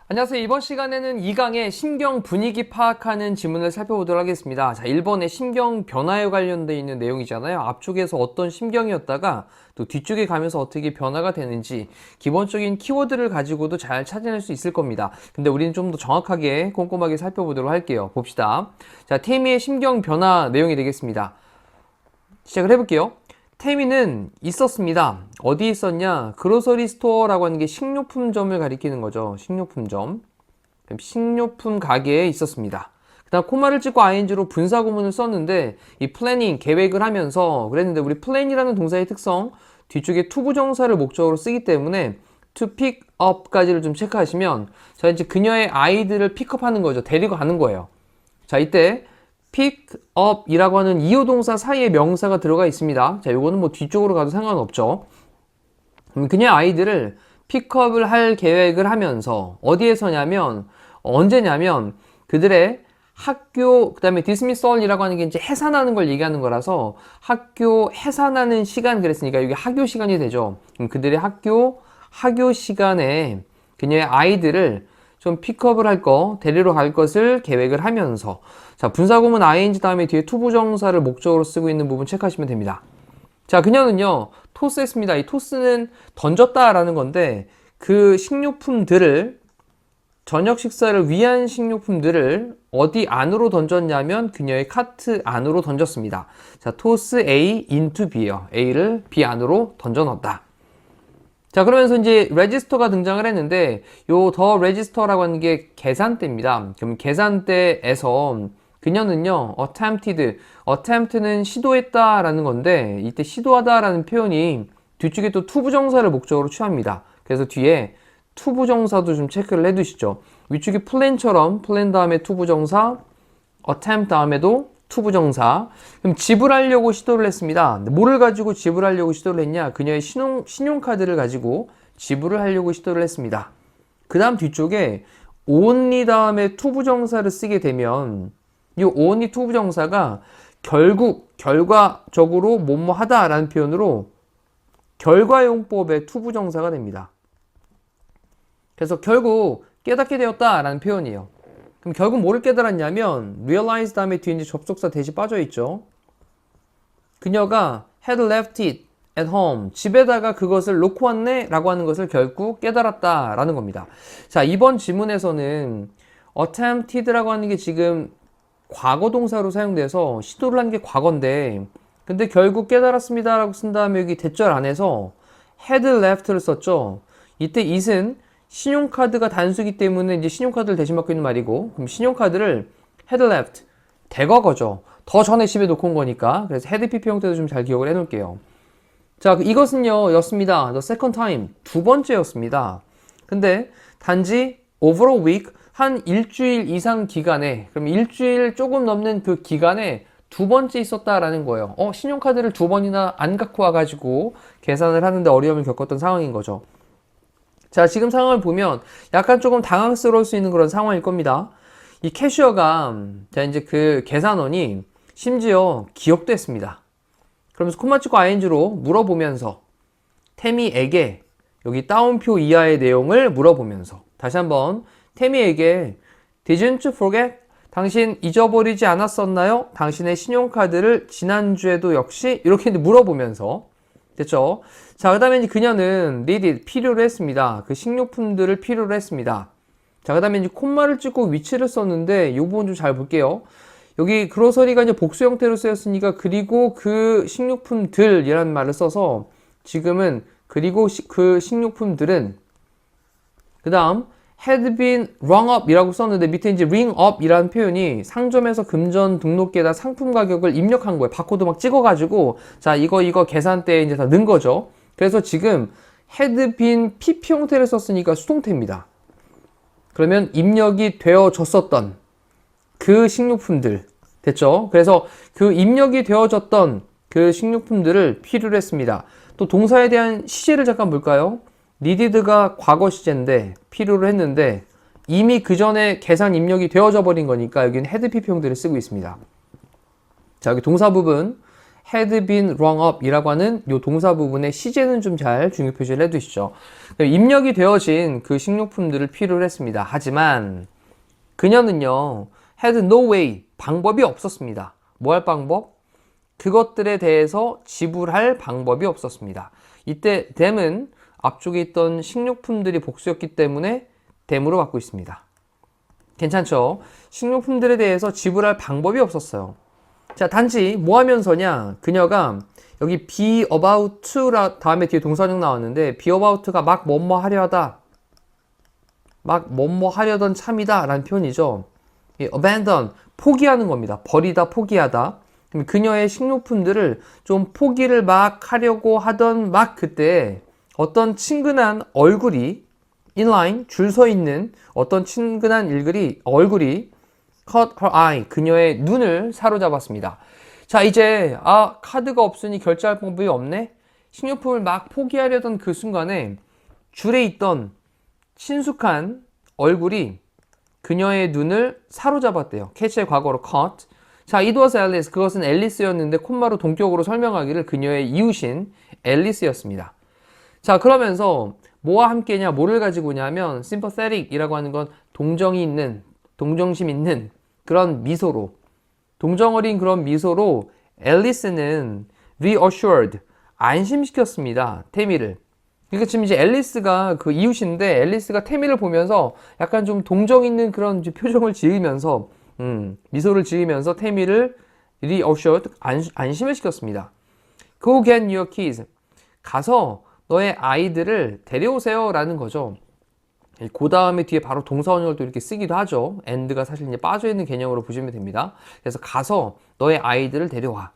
안녕하세요. 이번 시간에는 2강의 심경 분위기 파악하는 지문을 살펴보도록 하겠습니다. 자, 1번의 심경 변화에 관련되어 있는 내용이잖아요. 앞쪽에서 어떤 심경이었다가 또 뒤쪽에 가면서 어떻게 변화가 되는지 기본적인 키워드를 가지고도 잘 찾아낼 수 있을 겁니다. 근데 우리는 좀 더 정확하게 꼼꼼하게 살펴보도록 할게요. 봅시다. 자, 태미의 심경 변화 내용이 되겠습니다. 시작을 해볼게요. 태미는 있었습니다. 어디에 있었냐? 그로서리 스토어라고 하는 게 식료품점을 가리키는 거죠. 식료품점. 식료품 가게에 있었습니다. 그 다음 코마를 찍고 ing로 분사구문을 썼는데 이 플래닝, 계획을 하면서 그랬는데 우리 plan이라는 동사의 특성 뒤쪽에 to 부정사를 목적으로 쓰기 때문에 to pick up까지를 좀 체크하시면 자, 이제 그녀의 아이들을 픽업하는 거죠. 데리고 가는 거예요. 자, 이때 pick up 이라고 하는 이호 동사 사이에 명사가 들어가 있습니다. 자, 요거는 뭐 뒤쪽으로 가도 상관없죠. 그냥 아이들을 픽업을 할 계획을 하면서 어디에서냐면 언제냐면 그들의 학교 그다음에 dismissal이라고 하는 게 이제 해산하는 걸 얘기하는 거라서 학교 해산하는 시간 그랬으니까 이게 학교 시간이 되죠. 그럼 그들의 학교 시간에 그녀의 아이들을 좀 픽업을 할 거, 데리러 갈 것을 계획을 하면서 자, 분사구문 ing 다음에 뒤에 to 부정사를 목적으로 쓰고 있는 부분 체크하시면 됩니다. 자, 그녀는요, 토스했습니다. 이 토스는 던졌다라는 건데 그 식료품들을 저녁 식사를 위한 식료품들을 어디 안으로 던졌냐면 그녀의 카트 안으로 던졌습니다. 자, toss A into B요. A를 B 안으로 던져 넣었다. 자, 그러면서 이제 레지스터가 등장을 했는데 요 더 레지스터라고 하는 게 계산대입니다. 그럼 계산대에서 그녀는요 attempt는 시도했다라는 건데 이때 시도하다라는 표현이 뒤쪽에 또 to 부정사를 목적으로 취합니다. 그래서 뒤에 to 부정사도 좀 체크를 해두시죠. 위쪽에 plan처럼 plan 다음에 to 부정사, attempt 다음에도 to 부정사. 그럼 지불하려고 시도를 했습니다. 뭐를 가지고 지불하려고 시도를 했냐? 그녀의 신용카드를 가지고 지불을 하려고 시도를 했습니다. 그 다음 뒤쪽에 only 다음에 to 부정사를 쓰게 되면 이 only to 부정사가 결국, 결과적으로 뭐뭐 하다라는 표현으로 결과용법의 to 부정사가 됩니다. 그래서 결국 깨닫게 되었다라는 표현이에요. 그럼 결국 뭐를 깨달았냐면 realize 다음에 뒤에 이제 접속사 대시 빠져있죠. 그녀가 had left it at home. 집에다가 그것을 놓고 왔네 라고 하는 것을 결국 깨달았다 라는 겁니다. 자, 이번 지문에서는 attempted라고 하는 게 지금 과거 동사로 사용돼서 시도를 한 게 과거인데 근데 결국 깨달았습니다 라고 쓴 다음에 여기 대절 안에서 had left를 썼죠. 이때 it은 신용카드가 단수기 때문에 이제 신용카드를 대신 받고 있는 말이고 그럼 신용카드를 had left 대과거죠. 더 전에 집에 놓고 온 거니까 그래서 had pp 형태도 좀 잘 기억을 해 놓을게요. 자, 이것은요 였습니다. the second time 두 번째였습니다. 근데 단지 over a week 한 일주일 이상 기간에 그럼 일주일 조금 넘는 그 기간에 두 번째 있었다라는 거예요. 신용카드를 두 번이나 안 갖고 와가지고 계산을 하는데 어려움을 겪었던 상황인 거죠. 자, 지금 상황을 보면 약간 조금 당황스러울 수 있는 그런 상황일 겁니다. 이 캐셔가 자 이제 그 계산원이 심지어 기억도 했습니다. 그러면서 콤마 찍고 ing로 물어보면서 태미에게 여기 따옴표 이하의 내용을 물어보면서 다시 한번 태미에게 Didn't you forget? 당신 잊어버리지 않았었나요? 당신의 신용카드를 지난주에도 역시 이렇게 물어보면서 됐죠? 자, 그 다음에 이제 그녀는 needed, 필요로 했습니다. 그 식료품들을 필요로 했습니다. 자, 그 다음에 이제 콤마를 찍고 위치를 썼는데 이 부분 좀 잘 볼게요. 여기 그로서리가 이제 복수 형태로 쓰였으니까 그리고 그 식료품들이라는 말을 써서 지금은 그리고 그 식료품들은 그 다음 had been rung up 이라고 썼는데 밑에 이제 ring up 이라는 표현이 상점에서 금전 등록기에다 상품 가격을 입력한 거예요. 바코드 막 찍어가지고 자 이거 계산대에 이제 다 넣은 거죠. 그래서 지금 had been pp 형태를 썼으니까 수동태입니다. 그러면 입력이 되어졌었던 그 식료품들 됐죠? 그래서 그 입력이 되어졌던 그 식료품들을 필요로 했습니다. 또 동사에 대한 시제를 잠깐 볼까요? needed가 과거 시제인데 필요로 했는데 이미 그 전에 계산 입력이 되어져 버린 거니까 여기는 had pp 형태를 쓰고 있습니다. 자, 여기 동사 부분 had been rung up 이라고 하는 이 동사 부분의 시제는 좀 잘 중요 표시를 해두시죠. 입력이 되어진 그 식료품들을 필요로 했습니다. 하지만 그녀는요, had no way, 방법이 없었습니다. 뭐 할 방법? 그것들에 대해서 지불할 방법이 없었습니다. 이때 them은 앞쪽에 있던 식료품들이 복수였기 때문에 them으로 받고 있습니다. 괜찮죠? 식료품들에 대해서 지불할 방법이 없었어요. 자, 단지 뭐 하면서냐? 그녀가 여기 be about to 다음에 뒤에 동사형 나왔는데 be about to가 막 뭐뭐 하려 하다, 막 뭐뭐 하려던 참이다 라는 표현이죠. abandon, 포기하는 겁니다. 버리다, 포기하다. 그녀의 식료품들을 좀 포기를 막 하려고 하던 막 그때 어떤 친근한 얼굴이 inline, 줄 서 있는 어떤 친근한 얼굴이 caught her eye, 그녀의 눈을 사로잡았습니다. 자, 이제 카드가 없으니 결제할 방법이 없네? 식료품을 막 포기하려던 그 순간에 줄에 있던 친숙한 얼굴이 그녀의 눈을 사로잡았대요. catch의 과거로 caught. 자, it was Alice. 그것은 앨리스였는데 콤마로 동격으로 설명하기를 그녀의 이웃인 앨리스였습니다. 자, 그러면서 뭐와 함께냐, 뭐를 가지고 오냐면 sympathetic 이라고 하는 건 동정이 있는, 동정심 있는 그런 미소로, 동정 어린 그런 미소로 앨리스는 reassured, 안심시켰습니다. 태미를. 그러니까 지금 이제 앨리스가 그 이웃인데 앨리스가 태미를 보면서 약간 좀 동정 있는 그런 표정을 지으면서 미소를 지으면서 태미를 reassured, 안심을 시켰습니다. Go get your keys. 가서 너의 아이들을 데려오세요 라는 거죠. 그 다음에 뒤에 바로 동사원형을 또 이렇게 쓰기도 하죠. and가 사실 이제 빠져있는 개념으로 보시면 됩니다. 그래서 가서 너의 아이들을 데려와.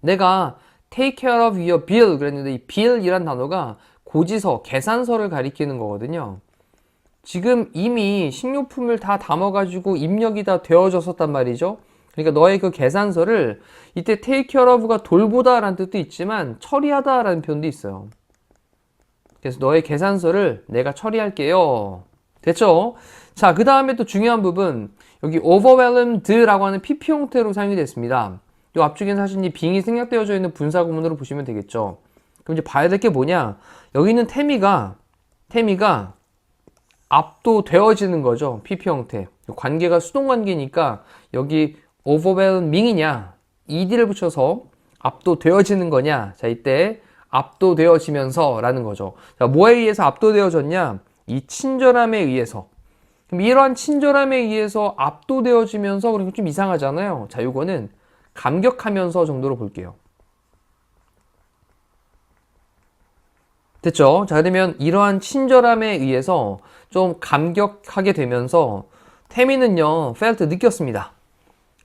내가 take care of your bill 그랬는데 이 bill이란 단어가 고지서, 계산서를 가리키는 거거든요. 지금 이미 식료품을 다 담아가지고 입력이 다 되어졌었단 말이죠. 그러니까 너의 그 계산서를 이때 take care of가 돌보다 라는 뜻도 있지만 처리하다 라는 표현도 있어요. 그래서 너의 계산서를 내가 처리할게요. 됐죠? 자, 그 다음에 또 중요한 부분, 여기 overwhelmed라고 하는 PP 형태로 사용이 됐습니다. 이 앞쪽에는 사실 이 빙이 생략되어져 있는 분사 구문으로 보시면 되겠죠. 그럼 이제 봐야 될 게 뭐냐? 여기 있는 태미가 압도되어지는 거죠. PP 형태. 관계가 수동 관계니까 여기 overwhelming이냐, ed를 붙여서 압도되어지는 거냐. 자, 이때 압도되어지면서 라는 거죠. 자, 뭐에 의해서 압도되어졌냐? 이 친절함에 의해서. 그럼 이러한 친절함에 의해서 압도되어지면서, 그리고 좀 이상하잖아요. 자, 요거는 감격하면서 정도로 볼게요. 됐죠? 자, 그러면 이러한 친절함에 의해서 좀 감격하게 되면서 태미는요, felt 느꼈습니다.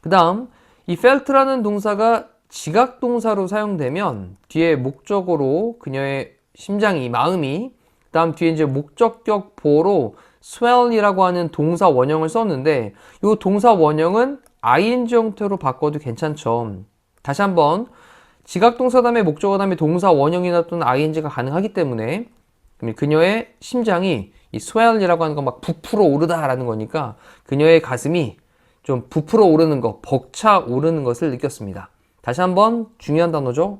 그 다음, 이 felt라는 동사가 지각동사로 사용되면 뒤에 목적어로 그녀의 심장이, 마음이, 그 다음 뒤에 이제 목적격 보어로 swell이라고 하는 동사 원형을 썼는데 이 동사 원형은 ing 형태로 바꿔도 괜찮죠. 다시 한번 지각동사 다음에 목적어 다음에 동사 원형이나 또는 ing가 가능하기 때문에 그녀의 심장이 이 swell이라고 하는 건 막 부풀어 오르다라는 거니까 그녀의 가슴이 좀 부풀어 오르는 것, 벅차 오르는 것을 느꼈습니다. 다시 한번 중요한 단어죠.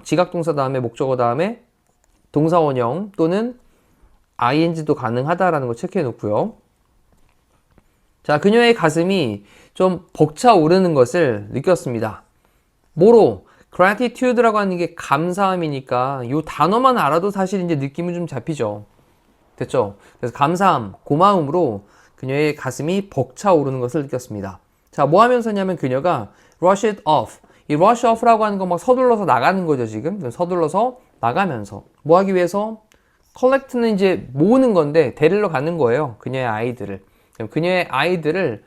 지각동사 다음에 목적어 다음에 동사 원형 또는 ing도 가능하다라는 거 체크해 놓고요. 자, 그녀의 가슴이 좀 벅차 오르는 것을 느꼈습니다. 뭐로? gratitude라고 하는 게 감사함이니까 이 단어만 알아도 사실 이제 느낌은 좀 잡히죠. 됐죠? 그래서 감사함, 고마움으로 그녀의 가슴이 벅차 오르는 것을 느꼈습니다. 자, 뭐 하면서냐면 그녀가 rush it off. 이 rush off라고 하는 거 막 서둘러서 나가는 거죠, 지금. 서둘러서 나가면서. 뭐 하기 위해서? collect는 이제 모으는 건데 데리러 가는 거예요. 그녀의 아이들을. 그녀의 아이들을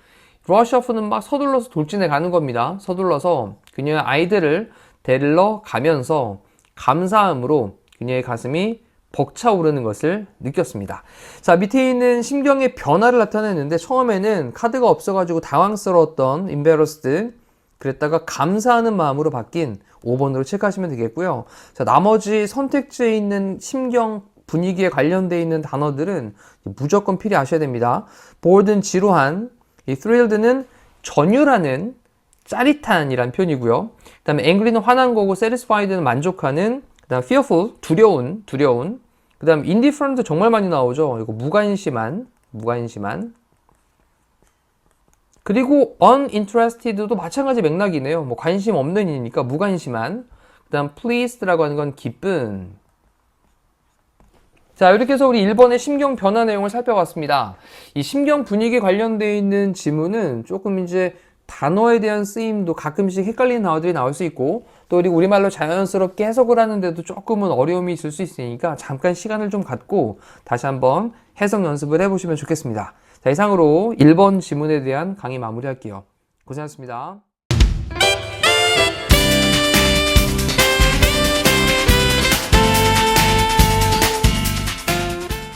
rush off는 막 서둘러서 돌진해 가는 겁니다. 서둘러서 그녀의 아이들을 데리러 가면서 감사함으로 그녀의 가슴이 벅차오르는 것을 느꼈습니다. 자, 밑에 있는 심경의 변화를 나타내는데 처음에는 카드가 없어가지고 당황스러웠던 embarrassed, 그랬다가 감사하는 마음으로 바뀐 5번으로 체크하시면 되겠고요. 자, 나머지 선택지에 있는 심경 분위기에 관련되어 있는 단어들은 무조건 필히 아셔야 됩니다. bored는 지루한, 이 thrilled는 전율하는 짜릿한이란 표현이고요. 그 다음에 angry는 화난 거고 satisfied는 만족하는, 그 다음 fearful, 두려운. 그 다음 indifferent 정말 많이 나오죠. 이거 무관심한. 그리고 uninterested도 마찬가지 맥락이네요. 뭐 관심 없는 이니까 무관심한. 그 다음 pleased라고 하는 건 기쁜. 자, 이렇게 해서 우리 1번의 심경 변화 내용을 살펴봤습니다. 이 심경 분위기 관련되어 있는 지문은 조금 이제 단어에 대한 쓰임도 가끔씩 헷갈리는 단어들이 나올 수 있고, 또 그리고 우리말로 자연스럽게 해석을 하는데도 조금은 어려움이 있을 수 있으니까 잠깐 시간을 좀 갖고 다시 한번 해석 연습을 해보시면 좋겠습니다. 자, 이상으로 1번 지문에 대한 강의 마무리할게요. 고생하셨습니다.